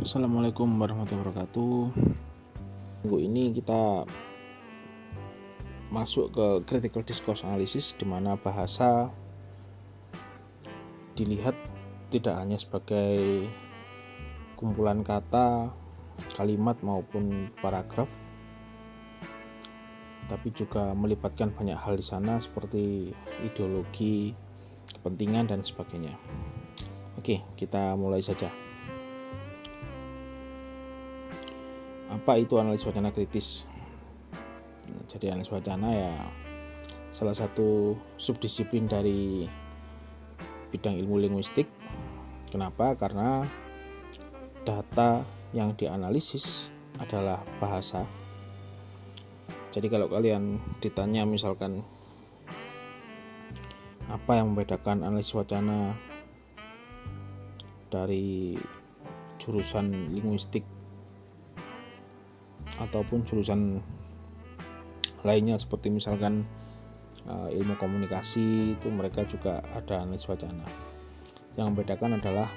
Assalamualaikum warahmatullahi wabarakatuh. Minggu ini kita masuk ke critical discourse analysis, di mana bahasa dilihat tidak hanya sebagai kumpulan kata, kalimat maupun paragraf, tapi juga melibatkan banyak hal di sana seperti ideologi, kepentingan dan sebagainya. Oke, kita mulai saja. Apa itu analisis wacana kritis? Jadi analisis wacana ya salah satu subdisiplin dari bidang ilmu linguistik. Kenapa? Karena data yang dianalisis adalah bahasa. Jadi kalau kalian ditanya misalkan apa yang membedakan analisis wacana dari jurusan linguistik ataupun jurusan lainnya seperti misalkan ilmu komunikasi, itu mereka juga ada analisis wacana. Yang membedakan adalah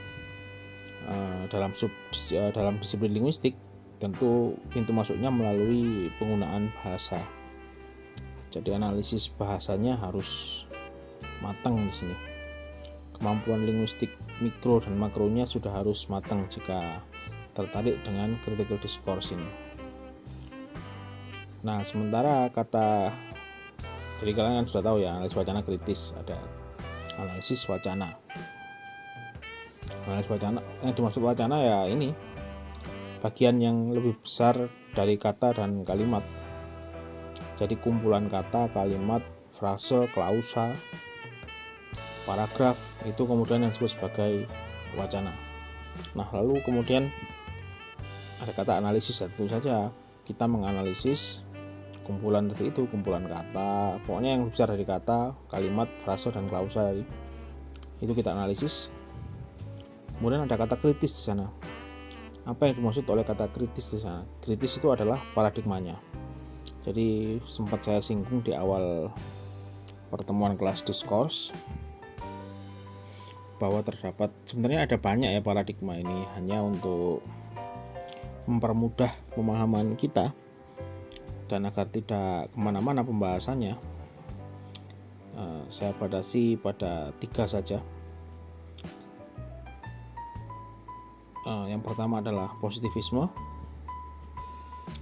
dalam disiplin linguistik tentu pintu masuknya melalui penggunaan bahasa. Jadi analisis bahasanya harus matang di sini. Kemampuan linguistik mikro dan makronya sudah harus matang jika tertarik dengan critical discourse ini. Nah, sementara jadi kalian kan sudah tahu ya, analisis wacana kritis, ada analisis wacana. Analisis wacana yang dimaksud wacana ya ini bagian yang lebih besar dari kata dan kalimat. Jadi kumpulan kata, kalimat, frase, klausa, paragraf itu kemudian yang disebut sebagai wacana. Nah, lalu kemudian ada kata analisis. Tentu saja kita menganalisis kumpulan dari itu, kumpulan kata, pokoknya yang besar dari kata, kalimat, frase dan klausa itu kita analisis. Kemudian ada kata kritis di sana. Apa yang dimaksud oleh kata kritis di sana? Kritis itu adalah paradigmanya. Jadi sempat saya singgung di awal pertemuan kelas discourse bahwa terdapat sebenarnya ada banyak ya paradigma ini, hanya untuk mempermudah pemahaman kita dan agar tidak kemana-mana pembahasannya, saya batasi pada 3 saja. Yang pertama adalah positivisme.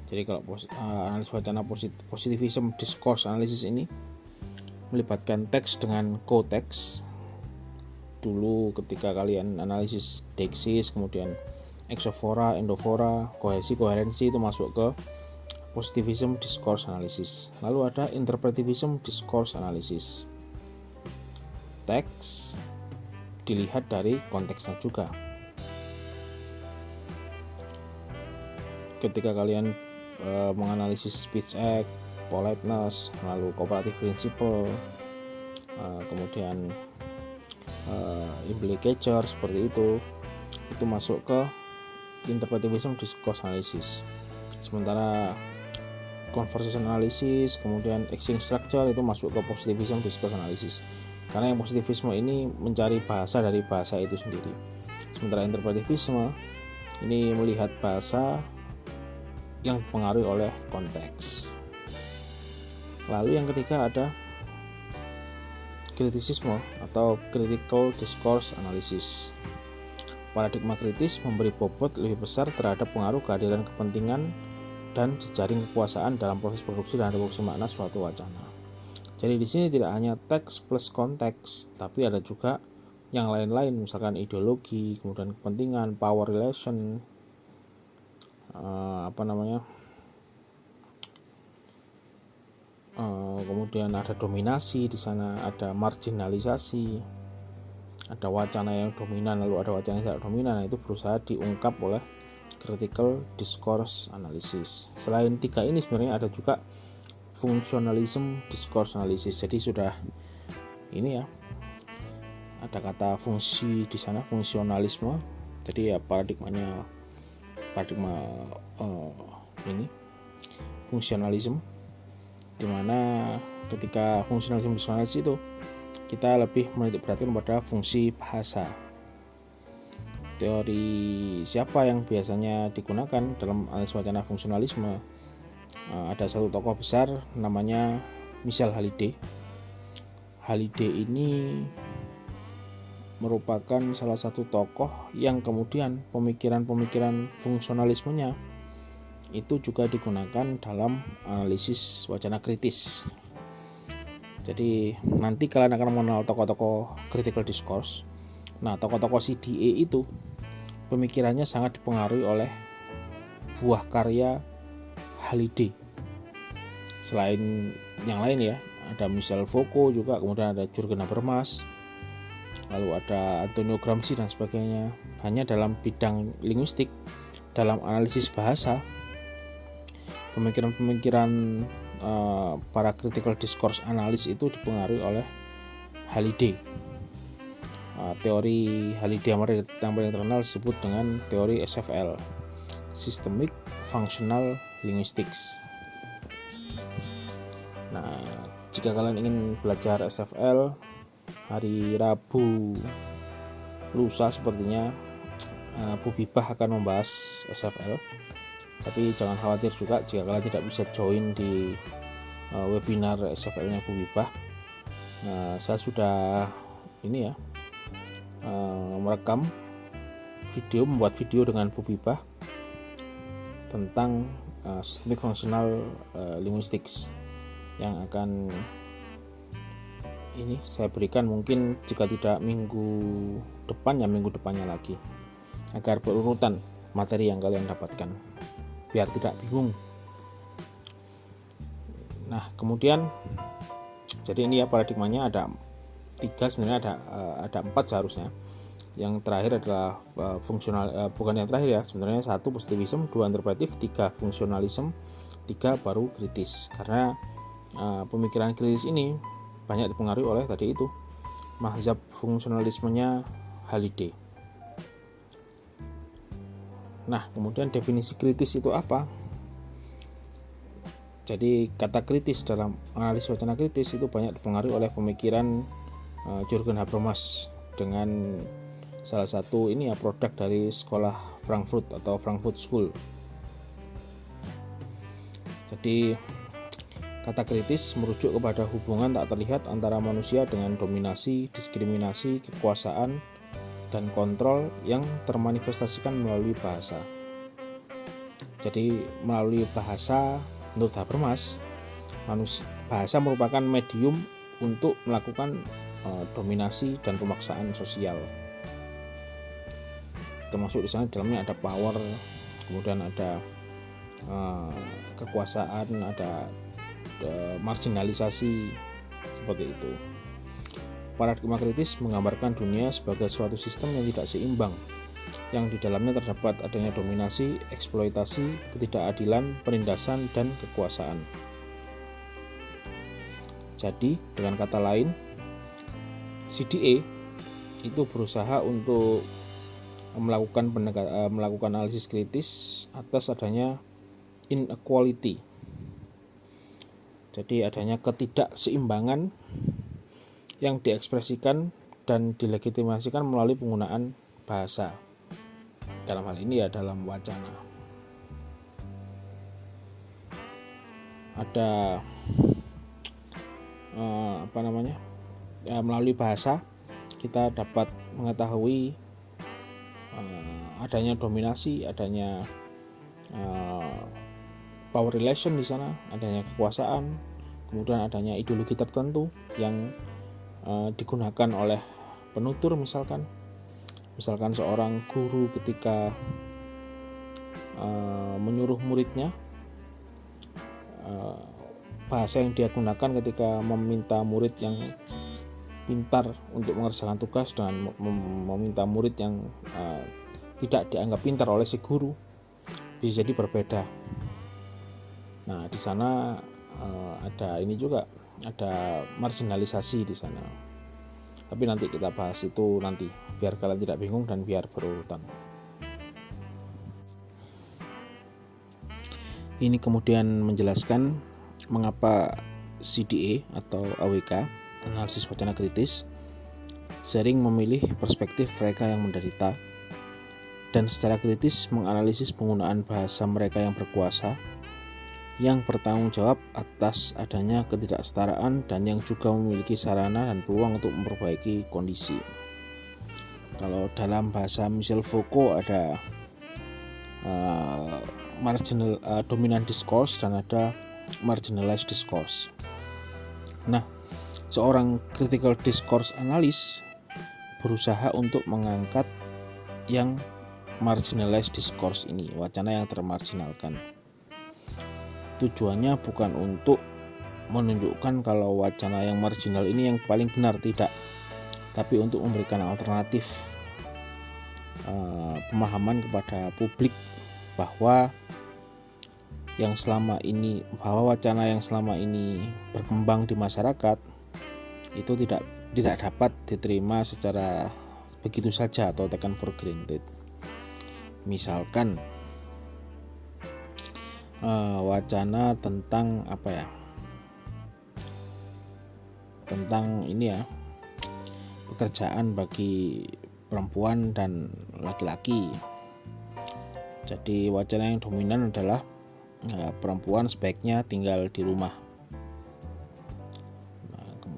Jadi kalau analisis wacana positivism discourse analysis ini melibatkan teks dengan konteks. Dulu ketika kalian analisis deiksis, kemudian exofora, endofora, kohesi, koherensi itu masuk ke positivism discourse analysis. Lalu ada interpretivism discourse analysis. Teks dilihat dari konteksnya juga. Ketika kalian menganalisis speech act, politeness, lalu cooperative principle, kemudian implicature seperti itu masuk ke interpretivism discourse analysis. Sementara conversation analysis, kemudian exchange structure itu masuk ke positivism discourse analysis. Karena yang positivisme ini mencari bahasa dari bahasa itu sendiri. Sementara interpretivisme ini melihat bahasa yang dipengaruhi oleh konteks. Lalu yang ketiga ada kritisisme atau critical discourse analysis. Paradigma kritis memberi bobot lebih besar terhadap pengaruh kehadiran kepentingan dan jejaring kekuasaan dalam proses produksi dan reproduksi makna suatu wacana. Jadi di sini tidak hanya teks plus konteks, tapi ada juga yang lain-lain, misalkan ideologi, kemudian kepentingan, power relation, kemudian ada dominasi di sana, ada marginalisasi, ada wacana yang dominan, lalu ada wacana yang tidak dominan. Nah, itu berusaha diungkap oleh critical discourse analysis. Selain 3 ini sebenarnya ada juga functionalism discourse analysis. Jadi sudah ini ya, ada kata fungsi di sana, fungsionalisme. Jadi ya paradigma ini fungsionalism, dimana ketika fungsionalism discourse analysis itu kita lebih menitik beratkan pada fungsi bahasa. teori siapa yang biasanya digunakan dalam analisis wacana fungsionalisme? Ada satu tokoh besar namanya Michel Hallyday. Hallyday ini merupakan salah satu tokoh yang kemudian pemikiran-pemikiran fungsionalismenya itu juga digunakan dalam analisis wacana kritis. Jadi nanti kalian akan mengenal tokoh-tokoh critical discourse. Nah, tokoh-tokoh CDA itu pemikirannya sangat dipengaruhi oleh buah karya Hallyday. Selain yang lain ya, ada Michel Foucault juga, kemudian ada Jürgen Habermas, lalu ada Antonio Gramsci dan sebagainya. Hanya dalam bidang linguistik, dalam analisis bahasa, pemikiran-pemikiran para critical discourse analis itu dipengaruhi oleh Hallyday. Teori Hallyday yang paling terkenal disebut dengan teori SFL, Systemic Functional Linguistics. Nah, jika kalian ingin belajar SFL, hari Rabu lusa sepertinya Bu Bibah akan membahas SFL. Tapi jangan khawatir juga jika kalian tidak bisa join di webinar SFL-nya Bu Bibah. Saya sudah merekam video, membuat video dengan Bu Bibah tentang Systemic Functional Linguistics yang akan saya berikan mungkin jika tidak minggu depan ya minggu depannya lagi, agar berurutan materi yang kalian dapatkan biar tidak bingung. Nah, kemudian jadi ini ya paradigmanya ada 3, sebenarnya ada 4 seharusnya. Yang terakhir adalah fungsional, bukan yang terakhir ya, sebenarnya 1 positivism, 2 interpretif, 3 fungsionalism, 3 baru kritis. Karena pemikiran kritis ini banyak dipengaruhi oleh tadi itu mazhab fungsionalismenya Hallyday. Nah, kemudian definisi kritis itu apa? Jadi kata kritis dalam analisis wacana kritis itu banyak dipengaruhi oleh pemikiran Jürgen Habermas dengan salah satu produk dari sekolah Frankfurt atau Frankfurt School. Jadi kata kritis merujuk kepada hubungan tak terlihat antara manusia dengan dominasi, diskriminasi, kekuasaan, dan kontrol yang termanifestasikan melalui bahasa. Jadi melalui bahasa, menurut Habermas, bahasa merupakan medium untuk melakukan dominasi dan pemaksaan sosial. Termasuk di sana dalamnya ada power, kemudian ada kekuasaan, ada marginalisasi, seperti itu. Paradigma kritis menggambarkan dunia sebagai suatu sistem yang tidak seimbang, yang di dalamnya terdapat adanya dominasi, eksploitasi, ketidakadilan, penindasan, dan kekuasaan. Jadi, dengan kata lain, CDA itu berusaha untuk melakukan analisis kritis atas adanya inequality. Jadi adanya ketidakseimbangan yang diekspresikan dan dilegitimasikan melalui penggunaan bahasa. Dalam hal ini ya dalam wacana. Ada melalui bahasa kita dapat mengetahui adanya dominasi, adanya power relation di sana, adanya kekuasaan, kemudian adanya ideologi tertentu yang digunakan oleh penutur, misalkan seorang guru ketika menyuruh muridnya, bahasa yang dia gunakan ketika meminta murid yang pintar untuk mengerjakan tugas dan meminta murid yang tidak dianggap pintar oleh si guru bisa jadi berbeda. Nah, di sana ada marginalisasi di sana. Tapi nanti kita bahas itu nanti, biar kalian tidak bingung dan biar berurutan. Ini kemudian menjelaskan mengapa CDA atau AWK, analisis wacana kritis, sering memilih perspektif mereka yang menderita dan secara kritis menganalisis penggunaan bahasa mereka yang berkuasa, yang bertanggung jawab atas adanya ketidaksetaraan dan yang juga memiliki sarana dan peluang untuk memperbaiki kondisi. Kalau dalam bahasa Michel Foucault ada dominant discourse dan ada marginalized discourse. Nah, seorang critical discourse analis berusaha untuk mengangkat yang marginalized discourse ini, wacana yang termarginalkan. Tujuannya bukan untuk menunjukkan kalau wacana yang marginal ini yang paling benar, tidak, tapi untuk memberikan alternatif pemahaman kepada publik bahwa wacana yang selama ini berkembang di masyarakat itu tidak dapat diterima secara begitu saja atau taken for granted. Misalkan wacana tentang tentang pekerjaan bagi perempuan dan laki-laki. Jadi wacana yang dominan adalah perempuan sebaiknya tinggal di rumah.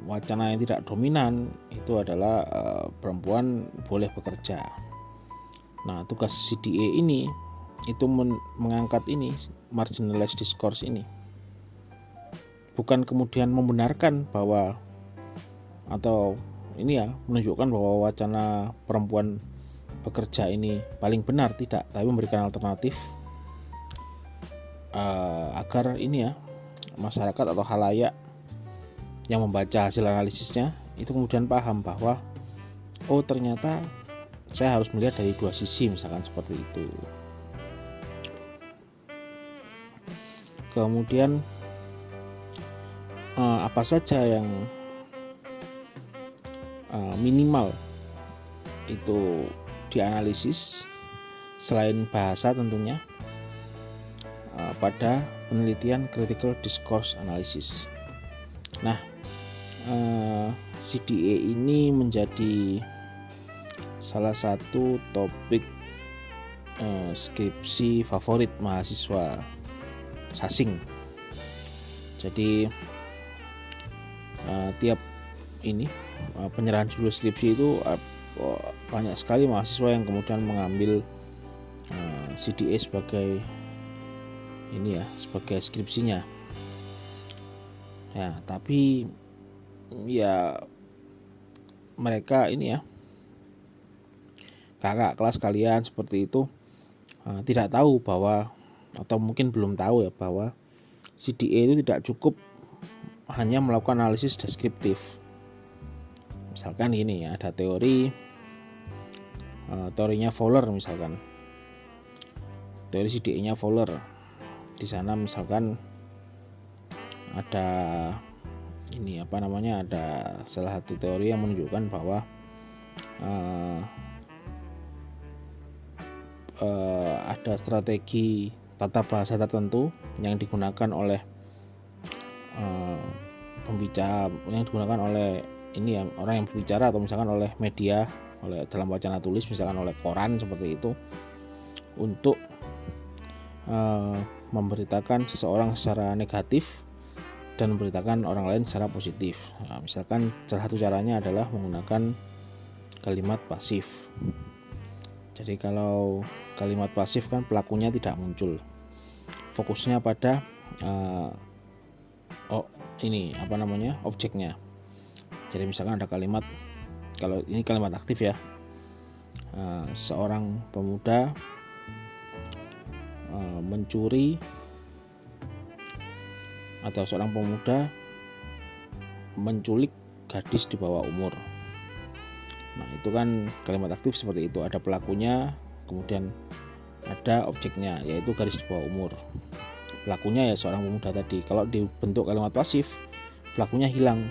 Wacana yang tidak dominan itu adalah perempuan boleh bekerja. Nah, tugas CDA ini itu mengangkat ini marginalized discourse ini, bukan kemudian membenarkan bahwa atau menunjukkan bahwa wacana perempuan bekerja ini paling benar, tidak, tapi memberikan alternatif agar masyarakat atau khalayak yang membaca hasil analisisnya itu kemudian paham bahwa ternyata saya harus melihat dari dua sisi, misalkan seperti itu. Kemudian apa saja yang minimal itu dianalisis selain bahasa tentunya pada penelitian critical discourse analysis. Nah, CDA ini menjadi salah satu topik skripsi favorit mahasiswa Sasing. Jadi tiap penyerahan judul skripsi itu banyak sekali mahasiswa yang kemudian mengambil CDA sebagai sebagai skripsinya. Ya, tapi mereka kakak kelas kalian seperti itu tidak tahu bahwa, atau mungkin belum tahu bahwa CDA itu tidak cukup hanya melakukan analisis deskriptif. Misalkan ada teorinya Fowler, misalkan teori CDA-nya Fowler. Di sana misalkan ada ada salah satu teori yang menunjukkan bahwa ada strategi tata bahasa tertentu yang digunakan oleh pembicara, yang digunakan oleh orang yang berbicara, atau misalkan oleh media, dalam wacana tulis, misalkan oleh koran seperti itu, untuk memberitakan seseorang secara negatif dan memberitakan orang lain secara positif. Nah, misalkan salah satu caranya adalah menggunakan kalimat pasif. Jadi kalau kalimat pasif kan pelakunya tidak muncul, fokusnya pada objeknya. Jadi misalkan ada kalimat, kalau ini kalimat aktif ya, seorang pemuda mencuri, atau seorang pemuda menculik gadis di bawah umur. Nah, itu kan kalimat aktif seperti itu, ada pelakunya, kemudian ada objeknya, yaitu gadis di bawah umur. Pelakunya seorang pemuda tadi. Kalau dibentuk kalimat pasif, pelakunya hilang.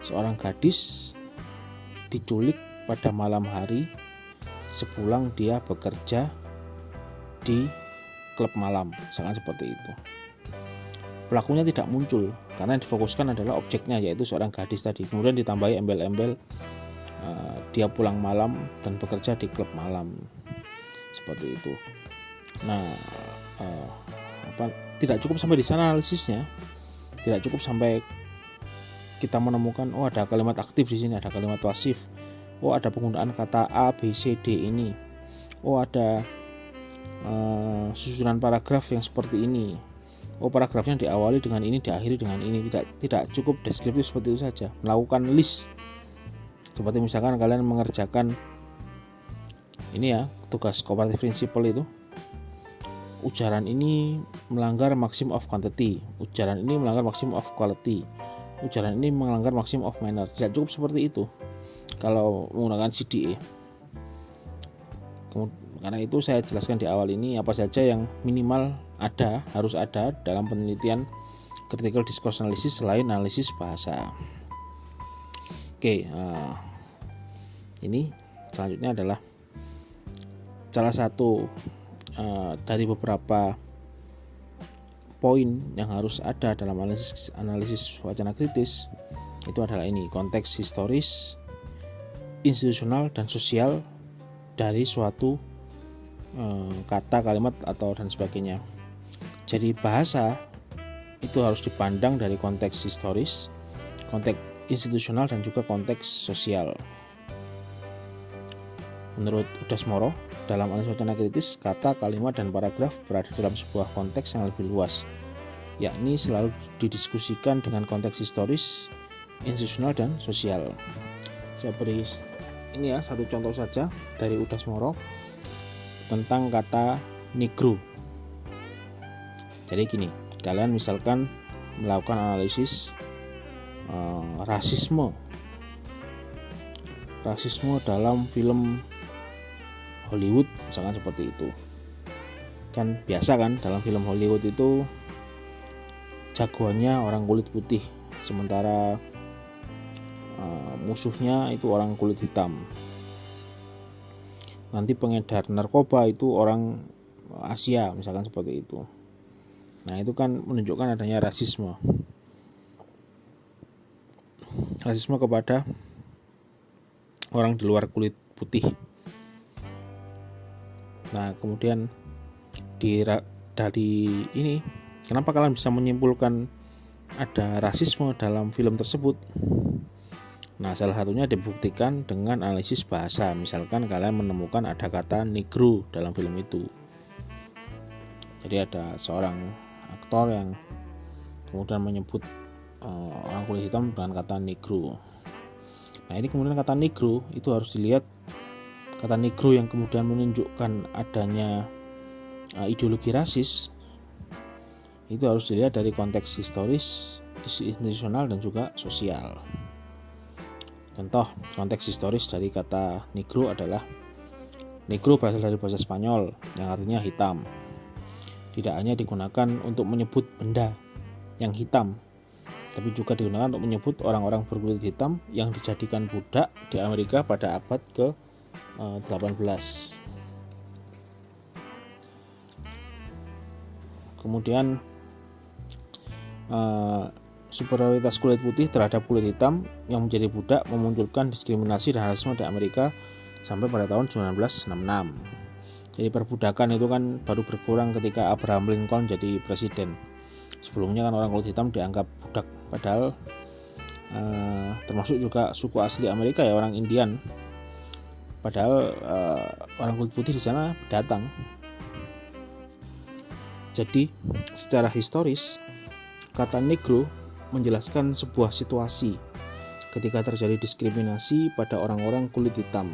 Seorang gadis diculik pada malam hari sepulang dia bekerja di klub malam, misalkan seperti itu. Pelakunya tidak muncul karena yang difokuskan adalah objeknya, yaitu seorang gadis tadi. Kemudian ditambahi embel-embel dia pulang malam dan bekerja di klub malam. seperti itu. Nah, tidak cukup sampai di sana analisisnya, tidak cukup sampai kita menemukan ada kalimat aktif di sini, ada kalimat pasif, ada penggunaan kata A, B, C, D ini, ada susunan paragraf yang seperti ini, paragrafnya diawali dengan ini, diakhiri dengan ini. Tidak cukup deskriptif seperti itu saja. Melakukan list, seperti misalkan kalian mengerjakan ini ya, tugas comparative principle itu, ujaran ini melanggar maximum of quantity, ujaran ini melanggar maximum of quality, ujaran ini melanggar maximum of manner. Tidak cukup seperti itu kalau menggunakan CDE. Karena itu saya jelaskan di awal ini apa saja yang minimal harus ada dalam penelitian critical discourse analysis selain analisis bahasa. Oke, ini selanjutnya adalah salah satu dari beberapa poin yang harus ada dalam analisis wacana kritis, itu adalah ini: konteks historis, institusional, dan sosial dari suatu kata, kalimat, atau dan sebagainya. Jadi bahasa itu harus dipandang dari konteks historis, konteks institusional, dan juga konteks sosial. Menurut Udasmoro, dalam analisis wacana kritis, kata, kalimat, dan paragraf berada dalam sebuah konteks yang lebih luas, yakni selalu didiskusikan dengan konteks historis, institusional, dan sosial. Saya beri ini ya satu contoh saja dari Udasmoro tentang kata negro. Jadi gini, kalian misalkan melakukan analisis rasisme dalam film Hollywood, misalkan seperti itu. Kan biasa kan dalam film Hollywood itu jagoannya orang kulit putih, sementara musuhnya itu orang kulit hitam. Nanti pengedar narkoba itu orang Asia, misalkan seperti itu. Nah, itu kan menunjukkan adanya rasisme kepada orang di luar kulit putih. Nah, kemudian dari ini, kenapa kalian bisa menyimpulkan ada rasisme dalam film tersebut? Nah, salah satunya dibuktikan dengan analisis bahasa. Misalkan kalian menemukan ada kata negro dalam film itu. Jadi ada seorang aktor yang kemudian menyebut orang kulit hitam dengan kata negro. Nah, ini kemudian kata negro itu harus dilihat, kata negro yang kemudian menunjukkan adanya ideologi rasis itu harus dilihat dari konteks historis, institusional, dan juga sosial. Contoh konteks historis dari kata negro adalah negro berasal dari bahasa Spanyol yang artinya hitam. Tidak hanya digunakan untuk menyebut benda yang hitam, tapi juga digunakan untuk menyebut orang-orang berkulit hitam yang dijadikan budak di Amerika pada abad ke-18. Kemudian superioritas kulit putih terhadap kulit hitam yang menjadi budak memunculkan diskriminasi dan rasisme di Amerika sampai pada tahun 1966. Jadi perbudakan itu kan baru berkurang ketika Abraham Lincoln jadi presiden. Sebelumnya kan orang kulit hitam dianggap budak, padahal termasuk juga suku asli Amerika ya, orang Indian. Padahal orang kulit putih di sana datang. Jadi secara historis kata negro menjelaskan sebuah situasi ketika terjadi diskriminasi pada orang-orang kulit hitam.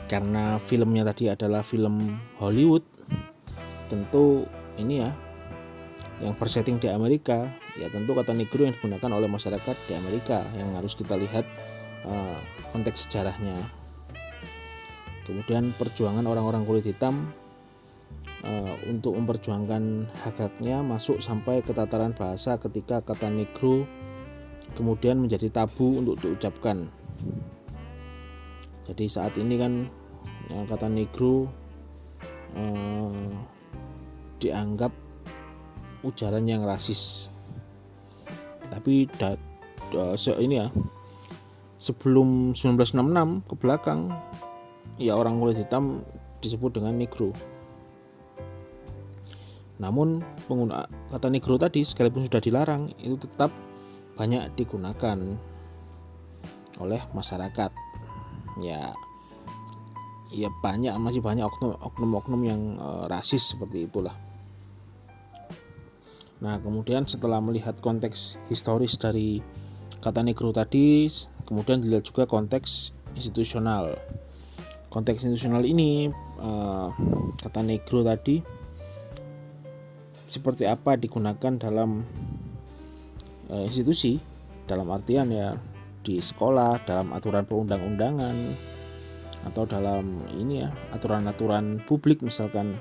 Karena filmnya tadi adalah film Hollywood, tentu ini ya yang bersetting di Amerika, ya tentu kata negro yang digunakan oleh masyarakat di Amerika yang harus kita lihat konteks sejarahnya. Kemudian perjuangan orang-orang kulit hitam untuk memperjuangkan hak-haknya masuk sampai ke tataran bahasa ketika kata negro kemudian menjadi tabu untuk diucapkan. Jadi saat ini kan kata negro dianggap ujaran yang rasis. Tapi ini ya, sebelum 1966 ke belakang ya orang kulit hitam disebut dengan negro. Namun pengguna kata negro tadi sekalipun sudah dilarang itu tetap banyak digunakan oleh masyarakat. Ya masih banyak oknum-oknum yang rasis seperti itulah. Nah, kemudian setelah melihat konteks historis dari kata negro tadi, kemudian dilihat juga konteks institusional. Konteks institusional ini kata negro tadi seperti apa digunakan dalam institusi, dalam artian ya di sekolah, dalam aturan perundang-undangan, atau dalam aturan-aturan publik. Misalkan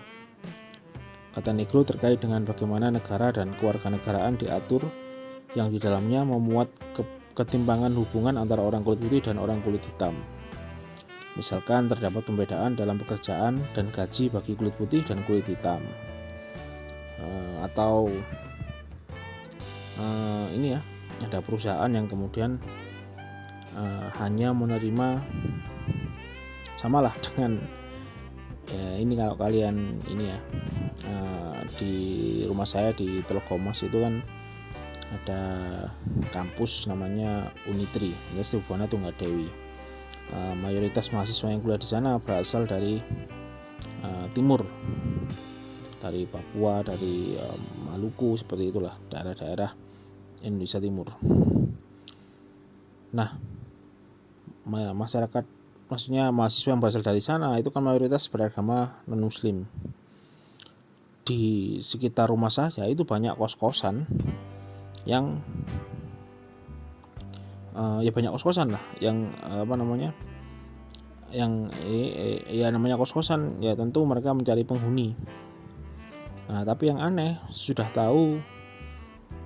kata negro terkait dengan bagaimana negara dan kewarganegaraan diatur yang di dalamnya memuat ketimpangan hubungan antara orang kulit putih dan orang kulit hitam. Misalkan terdapat pembedaan dalam pekerjaan dan gaji bagi kulit putih dan kulit hitam. Atau ada perusahaan yang kemudian hanya menerima samalah dengan ini kalau kalian di rumah saya di Telekomas itu kan ada kampus namanya Unitri, Universitas Buana Tunggadewi. Mayoritas mahasiswa yang kuliah di sana berasal dari timur, dari Papua, dari Maluku, seperti itulah daerah-daerah Indonesia Timur. Nah, maksudnya mahasiswa yang berasal dari sana itu kan mayoritas beragama non-muslim. Di sekitar rumah saya itu banyak kos-kosan yang banyak kos-kosan lah yang namanya kos-kosan, ya tentu mereka mencari penghuni. Nah, tapi yang aneh, sudah tahu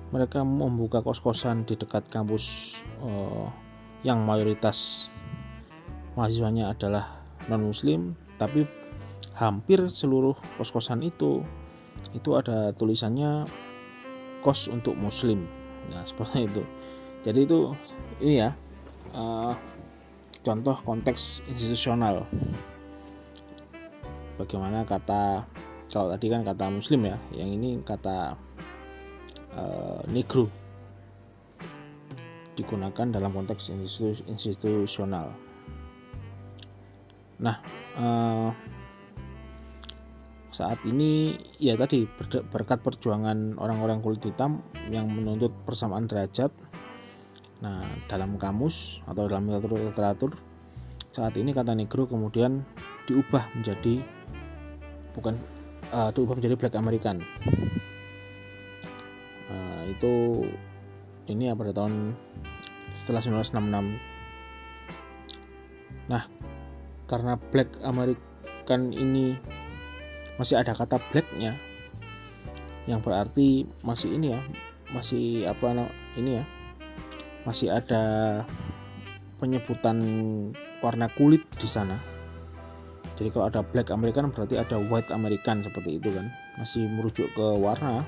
mereka membuka kos-kosan di dekat kampus yang mayoritas mahasiswanya adalah non-muslim, tapi hampir seluruh kos-kosan itu ada tulisannya kos untuk muslim. Nah, seperti itu. Jadi itu contoh konteks institusional. Bagaimana kalau tadi kan kata muslim ya, yang ini kata negro digunakan dalam konteks institusional. Nah, saat ini ya tadi berkat perjuangan orang-orang kulit hitam yang menuntut persamaan derajat. Nah, dalam kamus atau dalam literatur saat ini kata negro kemudian diubah menjadi Black American. Itu pada tahun setelah 1966. Nah, karena Black American ini masih ada kata black-nya, yang berarti masih masih ada penyebutan warna kulit di sana. Jadi kalau ada Black American berarti ada White American, seperti itu kan, masih merujuk ke warna.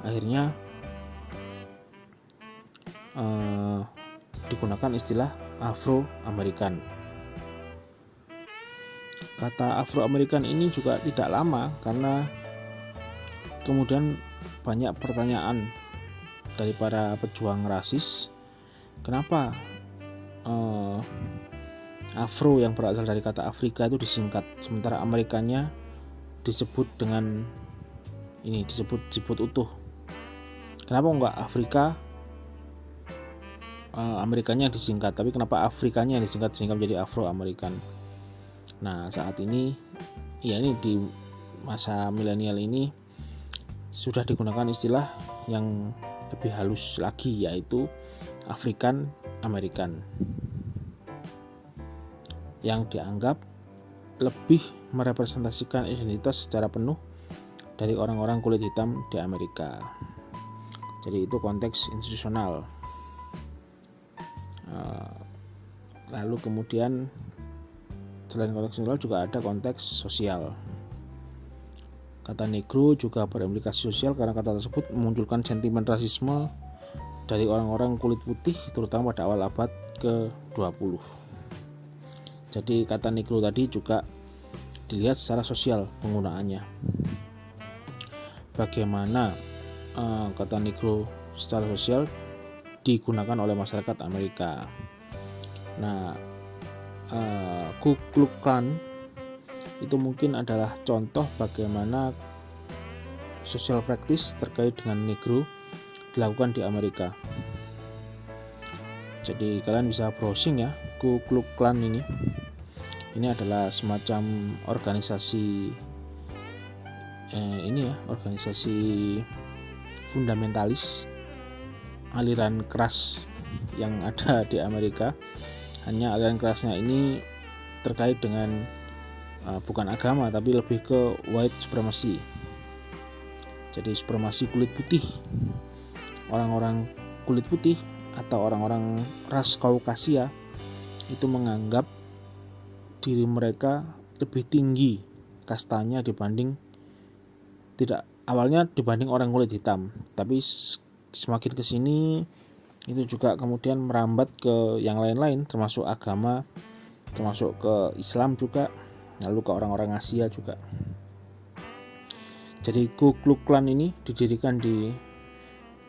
Akhirnya digunakan istilah Afro American. Kata Afro American ini juga tidak lama, karena kemudian banyak pertanyaan dari para pejuang rasis, kenapa Afro yang berasal dari kata Afrika itu disingkat, sementara Amerikanya disebut utuh. Kenapa enggak Afrika Amerikanya disingkat, tapi kenapa Afrikanya disingkat sehingga menjadi Afro American? Nah, saat ini di masa milenial ini sudah digunakan istilah yang lebih halus lagi, yaitu African American, yang dianggap lebih merepresentasikan identitas secara penuh dari orang-orang kulit hitam di Amerika. Jadi itu konteks institusional. Lalu kemudian selain konteks institusional juga ada konteks sosial. Kata negro juga berimplikasi sosial karena kata tersebut memunculkan sentimen rasisme dari orang-orang kulit putih, terutama pada awal abad ke-20. Jadi kata negro tadi juga dilihat secara sosial penggunaannya. Bagaimana kata negro secara sosial digunakan oleh masyarakat Amerika. Nah, Ku Klux Klan itu mungkin adalah contoh bagaimana social practice terkait dengan negro dilakukan di Amerika. Jadi kalian bisa browsing ya, Ku Klux Klan ini. Ini adalah semacam organisasi organisasi fundamentalis, aliran keras yang ada di Amerika. Hanya aliran kerasnya ini terkait dengan bukan agama, tapi lebih ke white supremacy. Jadi supremasi kulit putih, orang-orang kulit putih atau orang-orang ras Kaukasia itu menganggap diri mereka lebih tinggi kastanya awalnya dibanding orang kulit hitam, tapi semakin kesini itu juga kemudian merambat ke yang lain-lain, termasuk agama, termasuk ke Islam juga, lalu ke orang-orang Asia juga. Jadi Ku Klux Klan ini didirikan di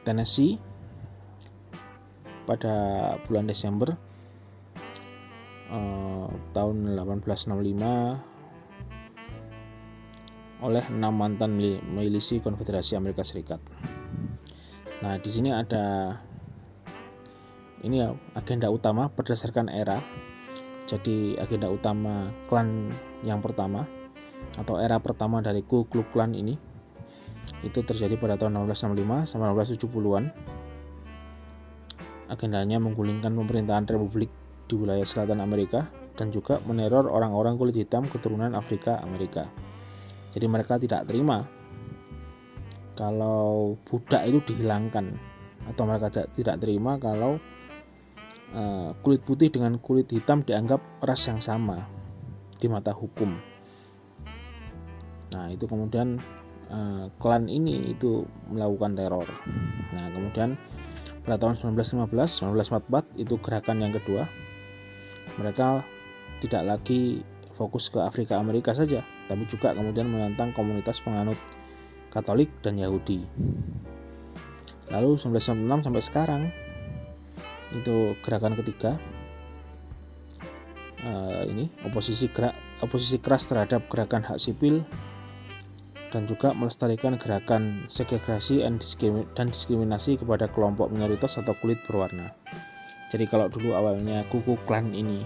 Tennessee pada bulan Desember tahun 1865 oleh 6 mantan milisi Konfederasi Amerika Serikat. Nah, di sini ada agenda utama berdasarkan era. Jadi agenda utama klan yang pertama atau era pertama dari Ku Klux Klan ini itu terjadi pada tahun 1865 sampai 1870-an. Agendanya menggulingkan pemerintahan republik di wilayah selatan Amerika dan juga meneror orang-orang kulit hitam keturunan Afrika Amerika. Jadi mereka tidak terima kalau budak itu dihilangkan, atau mereka tidak terima kalau kulit putih dengan kulit hitam dianggap ras yang sama di mata hukum. Nah, itu kemudian klan ini itu melakukan teror. Nah, kemudian pada tahun 1944 itu gerakan yang kedua. Mereka tidak lagi fokus ke Afrika Amerika saja, tapi juga kemudian menentang komunitas penganut Katolik dan Yahudi. Lalu 1996 sampai sekarang itu gerakan ketiga. Ini oposisi keras terhadap gerakan hak sipil dan juga melestarikan gerakan segregasi dan diskriminasi kepada kelompok minoritas atau kulit berwarna. Jadi kalau dulu awalnya Ku Klux Klan ini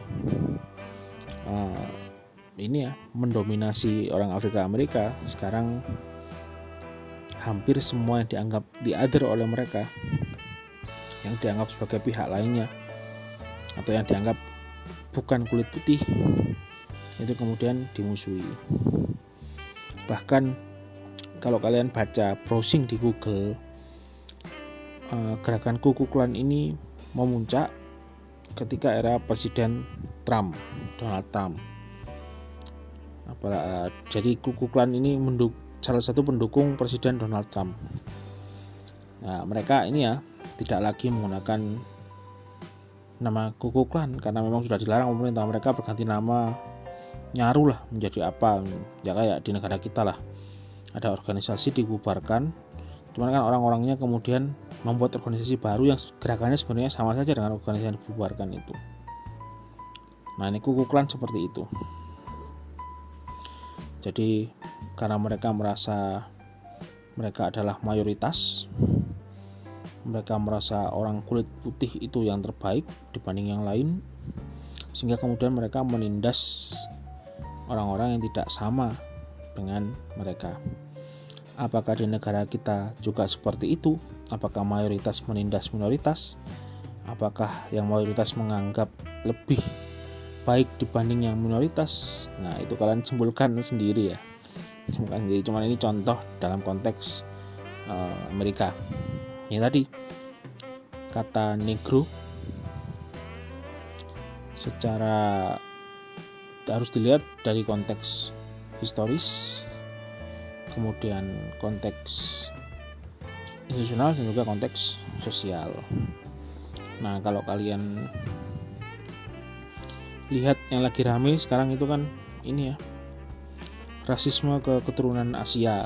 mendominasi orang Afrika Amerika, sekarang hampir semua yang dianggap the other oleh mereka, yang dianggap sebagai pihak lainnya atau yang dianggap bukan kulit putih, itu kemudian dimusuhi. Bahkan kalau kalian baca browsing di Google, gerakan Ku Klux Klan ini memuncak ketika era Presiden Donald Trump. Jadi Ku Klux Klan ini salah satu pendukung Presiden Donald Trump. Nah, mereka ini tidak lagi menggunakan nama Ku Klux Klan karena memang sudah dilarang pemerintah. Mereka berganti nama, nyaru lah menjadi apa, ya kayak di negara kita lah, ada organisasi dibubarkan. Cuman kan orang-orangnya kemudian membuat organisasi baru yang gerakannya sebenarnya sama saja dengan organisasi yang dibubarkan itu. Nah, ini Ku Klux Klan seperti itu. Jadi karena mereka merasa mereka adalah mayoritas, mereka merasa orang kulit putih itu yang terbaik dibanding yang lain, sehingga kemudian mereka menindas orang-orang yang tidak sama dengan mereka. Apakah di negara kita juga seperti itu? Apakah mayoritas menindas minoritas? Apakah yang mayoritas menganggap lebih baik dibanding yang minoritas? Nah, itu kalian simpulkan sendiri ya. Cuman ini contoh dalam konteks Amerika. Ini tadi kata negro secara harus dilihat dari konteks historis, kemudian konteks institusional dan juga konteks sosial. Nah, kalau kalian lihat yang lagi rame sekarang itu kan ini ya, rasisme ke keturunan Asia.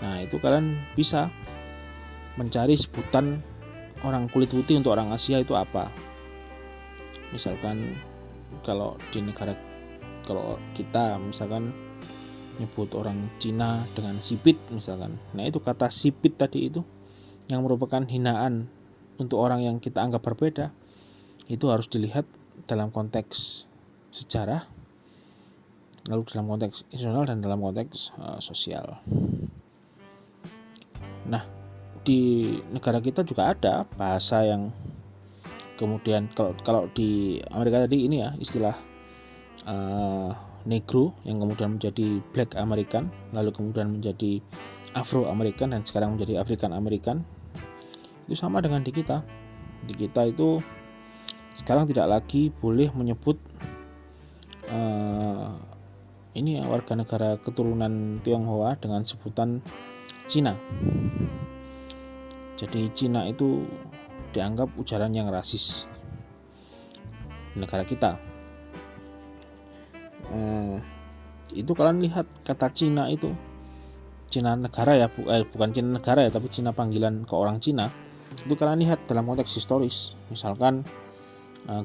Nah itu kalian bisa mencari sebutan orang kulit putih untuk orang Asia itu apa. Misalkan kalau kita misalkan nyebut orang Cina dengan sipit misalkan. Nah itu kata sipit tadi itu yang merupakan hinaan untuk orang yang kita anggap berbeda, itu harus dilihat dalam konteks sejarah, lalu dalam konteks nasional dan dalam konteks sosial. Nah di negara kita juga ada bahasa yang kemudian kalau di Amerika tadi ini ya istilah Negro yang kemudian menjadi Black American, lalu kemudian menjadi Afro American dan sekarang menjadi African American. Itu sama dengan di kita. Di kita itu sekarang tidak lagi boleh menyebut ini ya, warga negara keturunan Tionghoa dengan sebutan Cina. Jadi Cina itu dianggap ujaran yang rasis di negara kita. Itu kalian lihat kata Cina itu, Cina negara ya, bukan Cina negara ya, tapi Cina panggilan ke orang Cina. Itu kalian lihat dalam konteks historis, misalkan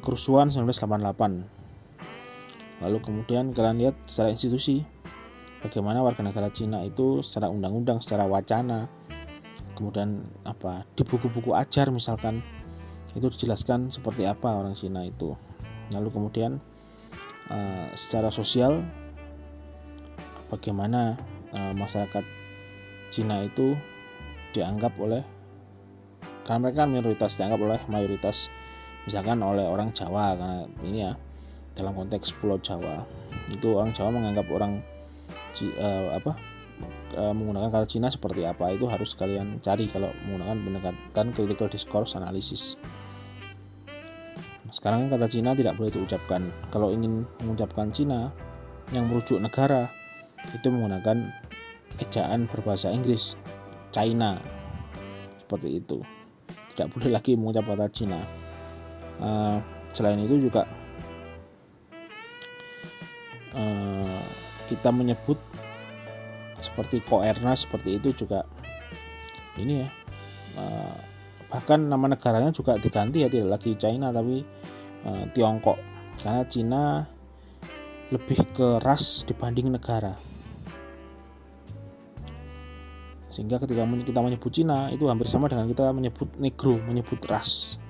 kerusuhan 1988. Lalu kemudian kalian lihat secara institusi, bagaimana warga negara Cina itu secara undang-undang, secara wacana, kemudian di buku-buku ajar misalkan itu dijelaskan seperti apa orang Cina itu. Lalu kemudian secara sosial, bagaimana masyarakat Cina itu dianggap oleh, karena mereka minoritas, dianggap oleh mayoritas, misalkan oleh orang Jawa, karena ini ya dalam konteks Pulau Jawa itu orang Jawa menganggap orang menggunakan kata Cina seperti apa. Itu harus kalian cari kalau menggunakan pendekatan critical discourse analysis. Sekarang kata Cina tidak boleh diucapkan. Kalau ingin mengucapkan Cina yang merujuk negara, itu menggunakan ejaan berbahasa Inggris, China, seperti itu. Tidak boleh lagi mengucap kata Cina. Selain itu juga kita menyebut seperti Koerna, seperti itu juga ini ya, bahkan nama negaranya juga diganti ya, tidak lagi China tapi Tiongkok, karena Cina lebih ke ras dibanding negara. Sehingga ketika kita menyebut Cina itu hampir sama dengan kita menyebut Negro, menyebut ras.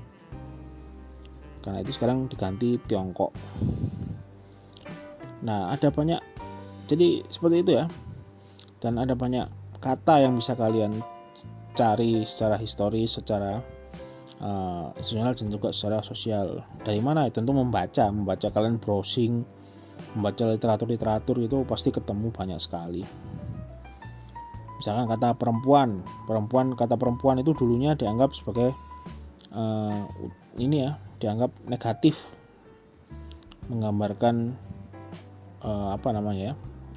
Karena itu sekarang diganti Tiongkok. Nah ada banyak, jadi seperti itu ya. Dan ada banyak kata yang bisa kalian cari secara historis, secara institusional dan juga secara sosial. Dari mana? Tentu membaca kalian browsing, membaca literatur itu pasti ketemu banyak sekali. Misalkan kata perempuan, kata perempuan itu dulunya dianggap sebagai ini ya, dianggap negatif, menggambarkan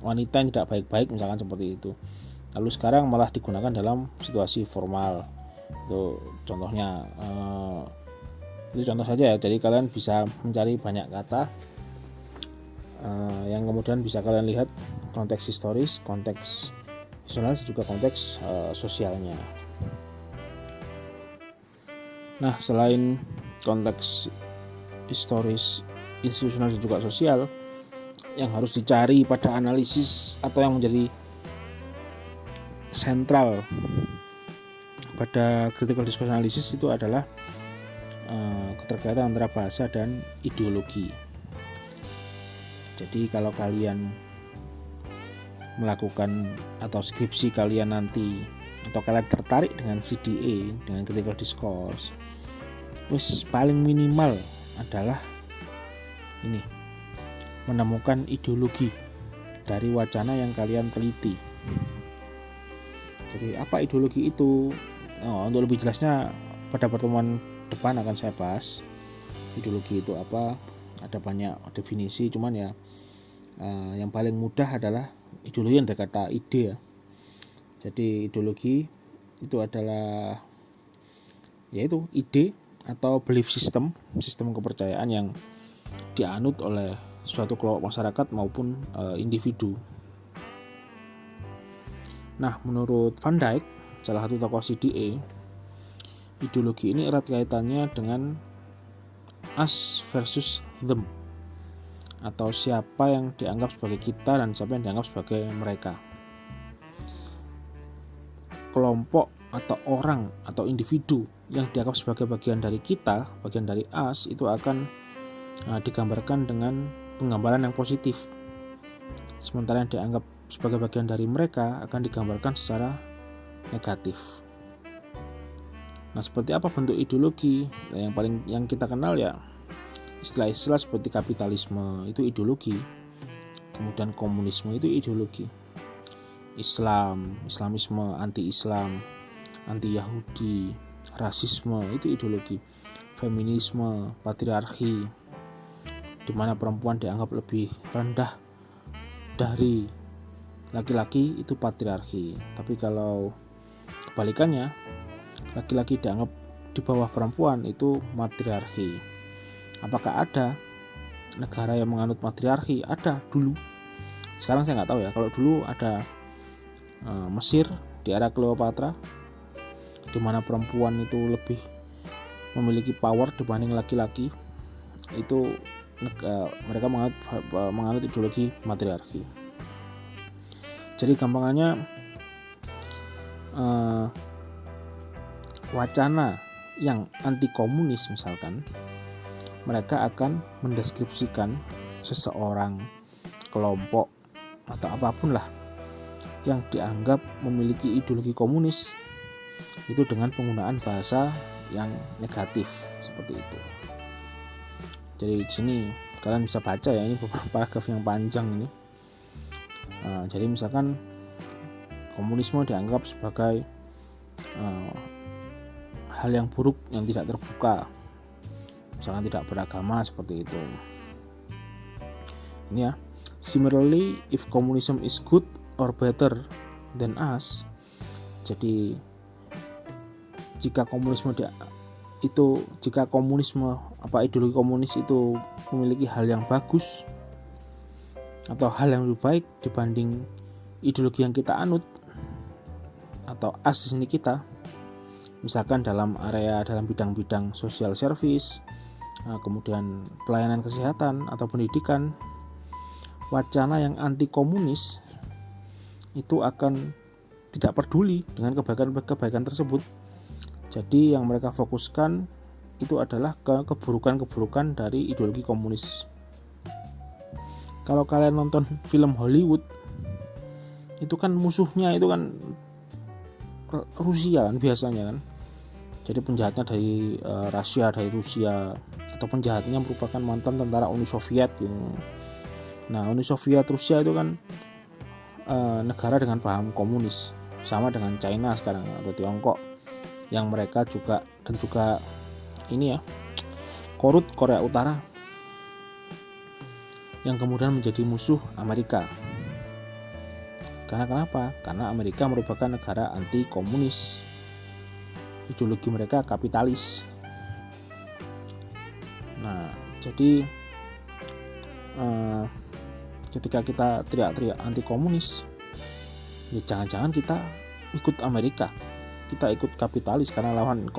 wanita yang tidak baik-baik misalkan seperti itu. Lalu sekarang malah digunakan dalam situasi formal. Itu contohnya, itu contoh saja ya. Jadi kalian bisa mencari banyak kata yang kemudian bisa kalian lihat konteks historis, konteks nasional, juga konteks sosialnya. Nah selain konteks historis, institusional dan juga sosial, yang harus dicari pada analisis atau yang menjadi sentral pada critical discourse analysis itu adalah keterkaitan antara bahasa dan ideologi. Jadi kalau kalian melakukan atau skripsi kalian nanti, atau kalian tertarik dengan CDA, dengan critical discourse, paling minimal adalah ini, menemukan ideologi dari wacana yang kalian teliti. Jadi apa ideologi itu? Untuk lebih jelasnya pada pertemuan depan akan saya bahas ideologi itu apa. Ada banyak definisi, cuman ya yang paling mudah adalah ideologi yang dari kata ide ya. Jadi ideologi itu adalah yaitu ide atau belief system kepercayaan yang dianut oleh suatu kelompok masyarakat maupun individu. Nah, menurut Van Dijk, salah satu tokoh CDA, ideologi ini erat kaitannya dengan us versus them, atau siapa yang dianggap sebagai kita dan siapa yang dianggap sebagai mereka. Kelompok atau orang atau individu yang dianggap sebagai bagian dari kita, bagian dari us, itu akan digambarkan dengan penggambaran yang positif. Sementara yang dianggap sebagai bagian dari mereka akan digambarkan secara negatif. Nah, seperti apa bentuk ideologi? Nah, yang kita kenal ya istilah-istilah seperti kapitalisme itu ideologi. Kemudian komunisme itu ideologi. Islamisme, anti-Islam, anti-Yahudi, rasisme itu ideologi. Feminisme, patriarki, di mana perempuan dianggap lebih rendah dari laki-laki, itu patriarki. Tapi kalau kebalikannya, laki-laki dianggap di bawah perempuan, itu matriarki. Apakah ada negara yang menganut matriarki? Ada dulu. Sekarang saya nggak tahu ya. Kalau dulu ada Mesir di era Cleopatra, di mana perempuan itu lebih memiliki power dibanding laki-laki. Itu mereka menganut ideologi matriarki. Jadi gampangannya wacana yang anti komunis misalkan, mereka akan mendeskripsikan seseorang, kelompok, atau apapun lah yang dianggap memiliki ideologi komunis itu dengan penggunaan bahasa yang negatif seperti itu. Jadi di sini kalian bisa baca ya, ini beberapa paragraf yang panjang ini. Jadi misalkan komunisme dianggap sebagai hal yang buruk yang tidak terbuka, misalkan tidak beragama seperti itu. Ini ya. Similarly, if communism is good or better than us, jadi jika ideologi komunis itu memiliki hal yang bagus atau hal yang lebih baik dibanding ideologi yang kita anut, atau us di sini kita, misalkan dalam bidang-bidang social service, kemudian pelayanan kesehatan atau pendidikan, wacana yang anti komunis itu akan tidak peduli dengan kebaikan tersebut. Jadi yang mereka fokuskan itu adalah keburukan-keburukan dari ideologi komunis. Kalau kalian nonton film Hollywood, itu kan musuhnya itu kan Rusia kan biasanya kan. Jadi penjahatnya dari Rusia, atau penjahatnya merupakan mantan tentara Uni Soviet gitu. Nah, Uni Soviet, Rusia itu kan negara dengan paham komunis, sama dengan China sekarang atau Tiongkok, yang mereka juga ini ya, Korut, Korea Utara, yang kemudian menjadi musuh Amerika. Karena kenapa? Karena Amerika merupakan negara anti komunis, ideologi mereka kapitalis. Nah, jadi ketika kita teriak-teriak anti komunis, ya jangan-jangan kita ikut Amerika, kita ikut kapitalis, karena lawannya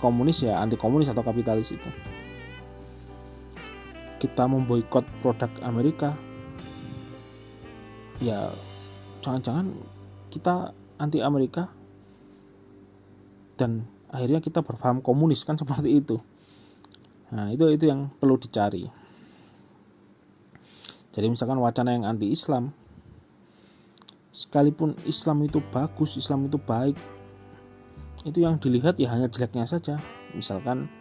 komunis ya anti komunis atau kapitalis itu. Kita memboikot produk Amerika, ya jangan-jangan kita anti Amerika dan akhirnya kita berpaham komunis, kan seperti itu. Nah, itu yang perlu dicari. Jadi misalkan wacana yang anti Islam, sekalipun Islam itu bagus, Islam itu baik, itu yang dilihat ya hanya jeleknya saja. Misalkan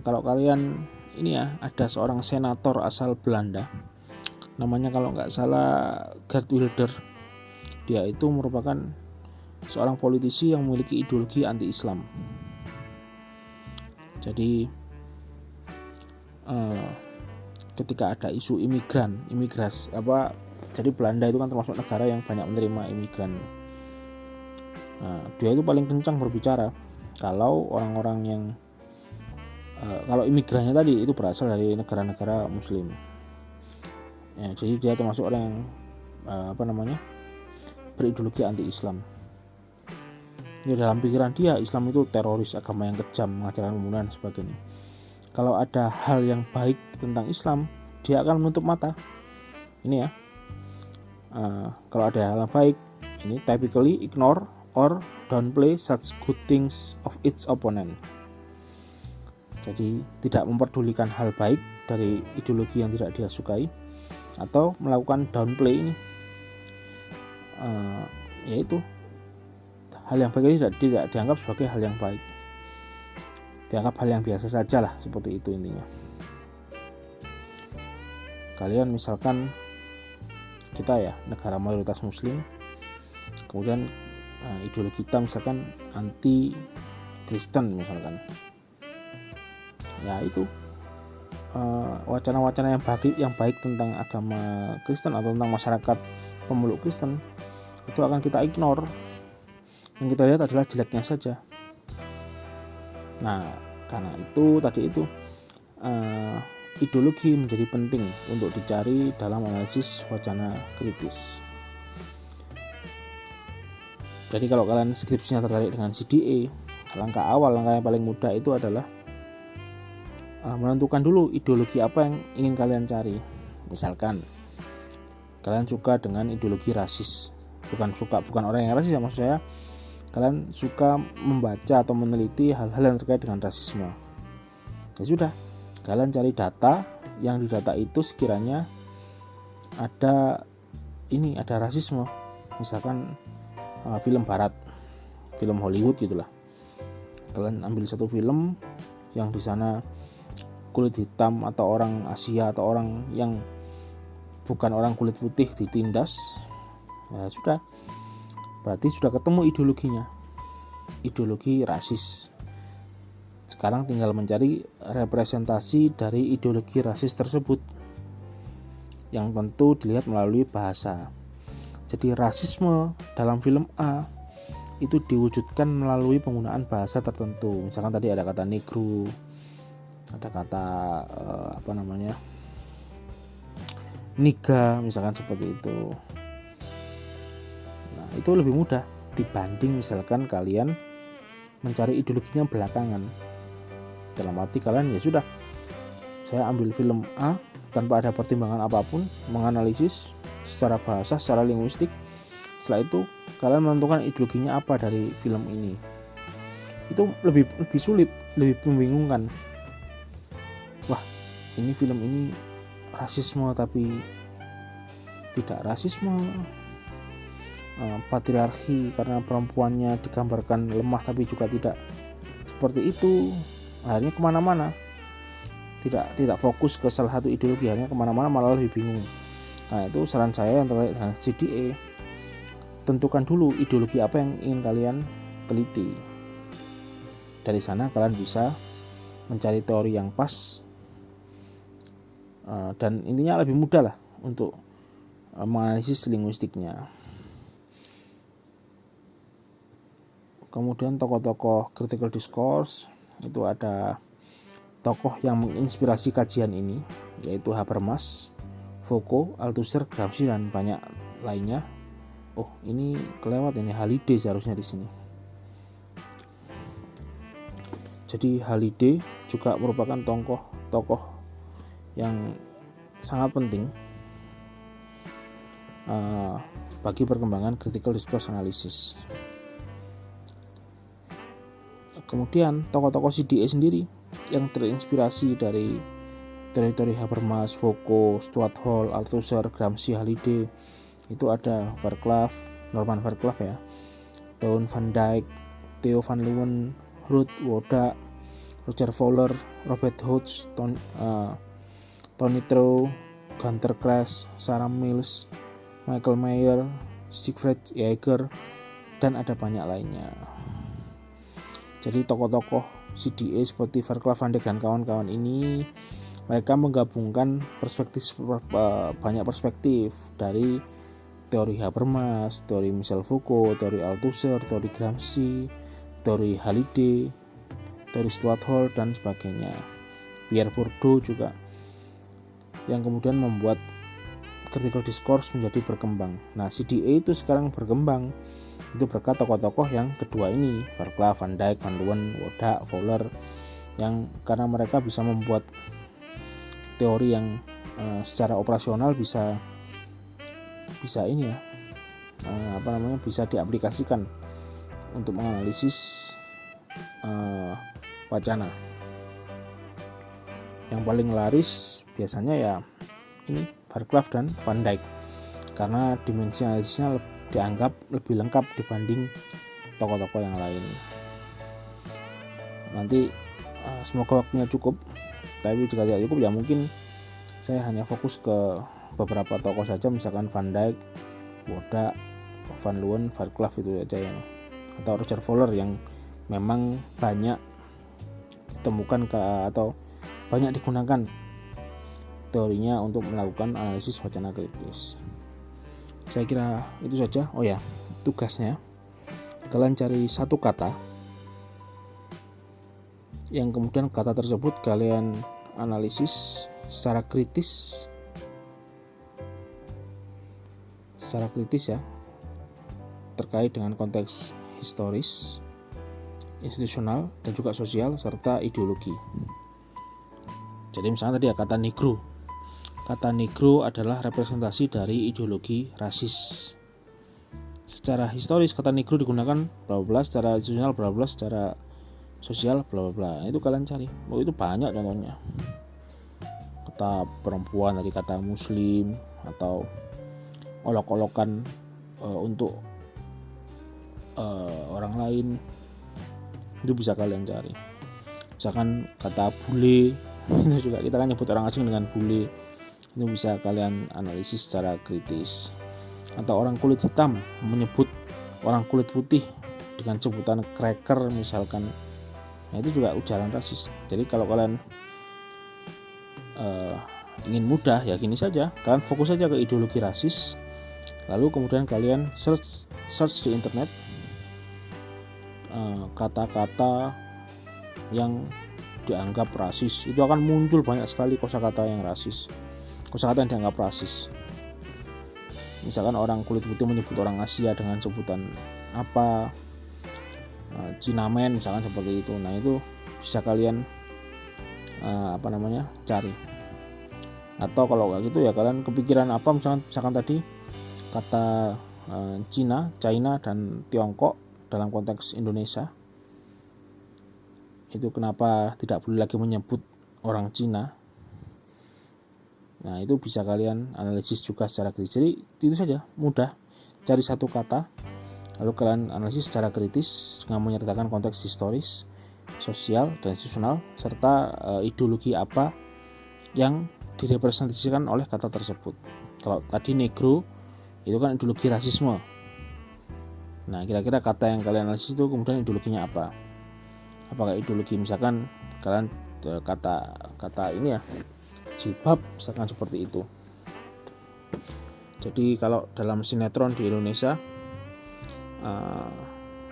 kalau kalian ini ya, ada seorang senator asal Belanda, namanya kalau nggak salah Geert Wilders. Dia itu merupakan seorang politisi yang memiliki ideologi anti-Islam. Jadi ketika ada isu imigrasi jadi Belanda itu kan termasuk negara yang banyak menerima imigran. Nah, dia itu paling kencang berbicara kalau orang-orang yang Kalau imigrannya tadi itu berasal dari negara-negara Muslim. Ya, jadi dia termasuk orang yang berideologi anti-Islam. Ya, dalam pikiran dia Islam itu teroris, agama yang kejam, mengajarkan pembunuhan dan sebagainya. Kalau ada hal yang baik tentang Islam, dia akan menutup mata. Ini ya, kalau ada hal yang baik, ini typically ignore or downplay such good things of its opponent. Jadi tidak memperdulikan hal baik dari ideologi yang tidak dia sukai, atau melakukan downplay ini, yaitu hal yang baik tidak dianggap sebagai hal yang baik, dianggap hal yang biasa saja lah, seperti itu intinya. Kalian misalkan kita ya negara mayoritas Muslim, kemudian ideologi kita misalkan anti Kristen misalkan, ya itu wacana-wacana yang baik tentang agama Kristen atau tentang masyarakat pemeluk Kristen itu akan kita ignore. Yang kita lihat adalah jeleknya saja. Nah, karena itu tadi itu ideologi menjadi penting untuk dicari dalam analisis wacana kritis. Jadi kalau kalian skripsinya tertarik dengan CDA, langkah yang paling mudah itu adalah menentukan dulu ideologi apa yang ingin kalian cari. Misalkan kalian suka dengan ideologi rasis, bukan orang yang rasis ya, maksud saya kalian suka membaca atau meneliti hal-hal yang terkait dengan rasisme. Ya sudah, kalian cari data yang di data itu sekiranya ada rasisme. Misalkan film barat, film Hollywood gitulah. Kalian ambil satu film yang di sana kulit hitam atau orang Asia atau orang yang bukan orang kulit putih ditindas. Ya sudah, berarti sudah ketemu ideologinya, ideologi rasis. Sekarang tinggal mencari representasi dari ideologi rasis tersebut, yang tentu dilihat melalui bahasa. Jadi rasisme dalam film A itu diwujudkan melalui penggunaan bahasa tertentu. Misalkan tadi ada kata negro, ada kata niga, misalkan seperti itu. Itu lebih mudah dibanding misalkan kalian mencari ideologinya belakangan. Dalam arti kalian ya sudah, saya ambil film A tanpa ada pertimbangan apapun, menganalisis secara bahasa, secara linguistik. Setelah itu kalian menentukan ideologinya apa dari film ini. Itu lebih sulit, lebih membingungkan. Wah, ini film ini rasisme tapi tidak rasisme. Patriarki karena perempuannya digambarkan lemah tapi juga tidak seperti itu. Akhirnya kemana-mana, tidak fokus ke salah satu ideologi, akhirnya kemana-mana malah lebih bingung. Nah, itu saran saya yang terkait dengan CDA. Tentukan dulu ideologi apa yang ingin kalian teliti. Dari sana kalian bisa mencari teori yang pas, dan intinya lebih mudah lah untuk menganalisis linguistiknya. Kemudian tokoh-tokoh critical discourse, itu ada tokoh yang menginspirasi kajian ini, yaitu Habermas, Foucault, Althusser, Gramsci, dan banyak lainnya. Oh, ini kelewat ini Halliday seharusnya di sini. Jadi Halliday juga merupakan tokoh yang sangat penting bagi perkembangan critical discourse analysis. Kemudian tokoh-tokoh CDA sendiri yang terinspirasi dari teori-teori Habermas, Foucault, Stuart Hall, Althusser, Gramsci, Halliday, itu ada Norman Verclaaf ya, Toon van Dyck, Theo van Leeuwen, Ruth Wodak, Roger Fowler, Robert Hodge, Tony Treux, Gunter Grass, Sarah Mills, Michael Mayer, Siegfried Jaeger, dan ada banyak lainnya. Jadi tokoh-tokoh CDA seperti Verclaaf, Van Dyck, dan kawan-kawan ini, mereka menggabungkan banyak perspektif dari teori Habermas, teori Michel Foucault, teori Althusser, teori Gramsci, teori Halliday, dari Stuart Hall dan sebagainya. Pierre Bourdieu juga, yang kemudian membuat critical discourse menjadi berkembang. Nah, CDA itu sekarang berkembang itu berkat tokoh-tokoh yang kedua ini, Verclav, Van Dijk, Van Leeuwen, Wodak, Fowler, yang karena mereka bisa membuat teori yang secara operasional bisa ini ya, bisa diaplikasikan untuk menganalisis wacana. Yang paling laris biasanya ya ini Verclav dan Van Dijk, karena dimensi analisisnya dianggap lebih lengkap dibanding tokoh-tokoh yang lain. Nanti semoga waktunya cukup, tapi jika tidak cukup ya mungkin saya hanya fokus ke beberapa tokoh saja, misalkan Van Dijk, Wodak, Van Leeuwen, Verclav itu aja yang, atau Roger Fowler yang memang banyak ditemukan atau banyak digunakan teorinya untuk melakukan analisis wacana kritis. Saya kira itu saja. Oh ya, tugasnya kalian cari satu kata yang kemudian kata tersebut kalian analisis secara kritis ya, terkait dengan konteks historis, institusional, dan juga sosial serta ideologi. Jadi misalnya tadi ya kata negro. Kata negro adalah representasi dari ideologi rasis. Secara historis kata negro digunakan bla bla, secara institusional bla bla, secara sosial bla bla. Itu kalian cari. Oh, itu banyak contohnya. Kata perempuan dari kata muslim, atau olok-olokan untuk orang lain, itu bisa kalian cari. Misalkan kata bule, itu juga kita kan nyebut orang asing dengan bule, itu bisa kalian analisis secara kritis. Atau orang kulit hitam menyebut orang kulit putih dengan sebutan cracker misalkan, nah itu juga ujaran rasis. Jadi kalau kalian ingin mudah ya gini saja, kalian fokus saja ke ideologi rasis, lalu kemudian kalian search di internet kata-kata yang dianggap rasis, itu akan muncul banyak sekali kosakata yang rasis, kosakata yang dianggap rasis. Misalkan orang kulit putih menyebut orang Asia dengan sebutan apa, Cinamen misalkan seperti itu. Nah itu bisa kalian cari. Atau kalau nggak gitu ya kalian kepikiran apa, misalkan tadi kata China dan Tiongkok dalam konteks Indonesia, itu kenapa tidak boleh lagi menyebut orang Cina. Nah itu bisa kalian analisis juga secara kritis. Jadi itu saja, mudah, cari satu kata lalu kalian analisis secara kritis dengan menyertakan konteks historis, sosial, dan institusional serta ideologi apa yang direpresentasikan oleh kata tersebut. Kalau tadi negro itu kan ideologi rasisme. Nah kira-kira kata yang kalian analisis itu kemudian ideologinya apa? Apakah ideologi misalkan kalian kata ini ya, jilbab misalkan seperti itu. Jadi kalau dalam sinetron di Indonesia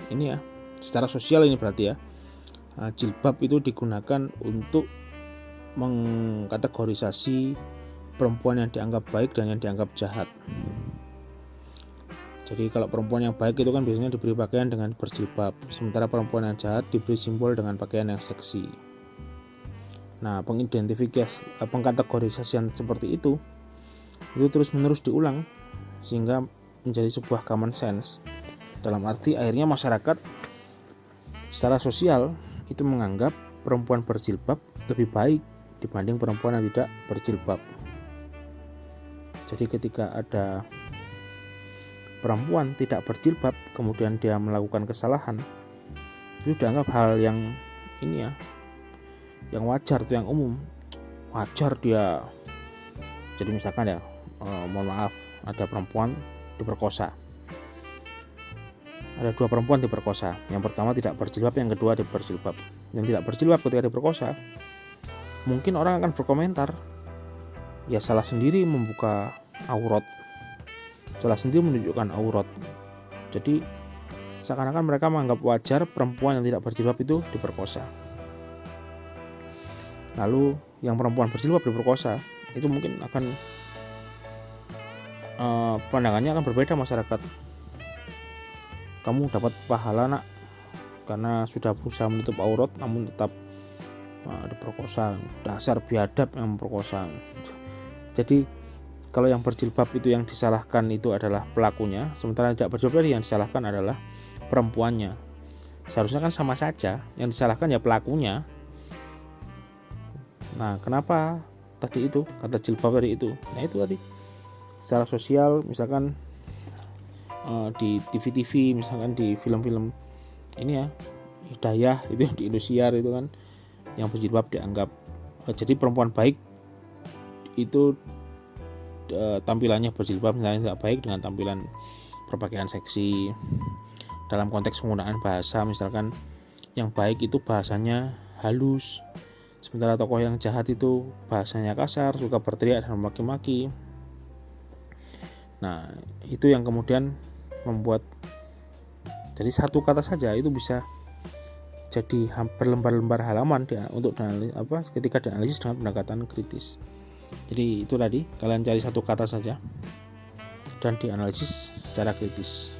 ini ya, secara sosial ini berarti ya, jilbab itu digunakan untuk mengkategorisasi perempuan yang dianggap baik dan yang dianggap jahat. Jadi kalau perempuan yang baik itu kan biasanya diberi pakaian dengan berjilbab, sementara perempuan yang jahat diberi simbol dengan pakaian yang seksi. Nah, pengkategorisasian seperti itu terus-menerus diulang sehingga menjadi sebuah common sense. Dalam arti akhirnya masyarakat secara sosial itu menganggap perempuan berjilbab lebih baik dibanding perempuan yang tidak berjilbab. Jadi ketika ada perempuan tidak berjilbab kemudian dia melakukan kesalahan, itu dianggap hal yang ini ya, yang wajar, itu yang umum, wajar dia. Jadi misalkan ya, mohon maaf, ada perempuan diperkosa, ada dua perempuan diperkosa, yang pertama tidak berjilbab, yang kedua berjilbab. Yang tidak berjilbab ketika diperkosa, mungkin orang akan berkomentar, ya salah sendiri membuka aurat, salah sendiri menunjukkan aurat. Jadi seakan-akan mereka menganggap wajar perempuan yang tidak berjilbab itu diperkosa. lalu yang perempuan berjilbab diperkosa, itu mungkin akan pandangannya akan berbeda masyarakat. Kamu dapat pahala nak karena sudah berusaha menutup aurat namun tetap diperkosa, dasar biadab yang memperkosa. Jadi kalau yang berjilbab itu yang disalahkan itu adalah pelakunya, sementara tidak berjilbab yang disalahkan adalah perempuannya. Seharusnya kan sama saja, yang disalahkan ya pelakunya. Nah, kenapa tadi itu kata jilbab tadi itu? Nah, itu tadi secara sosial, misalkan di TV-TV, misalkan di film-film ini ya, Hidayah itu di Indosiar itu kan, yang berjilbab dianggap jadi perempuan baik itu tampilannya berjilbab misalnya tidak baik dengan tampilan berpakaian seksi. Dalam konteks penggunaan bahasa, misalkan yang baik itu bahasanya halus, sementara tokoh yang jahat itu bahasanya kasar, suka berteriak dan memaki-maki. Nah, itu yang kemudian membuat jadi satu kata saja itu bisa jadi berlembar-lembar halaman untuk ketika dianalisis dengan pendekatan kritis. Jadi itu tadi, kalian cari satu kata saja dan dianalisis secara kritis.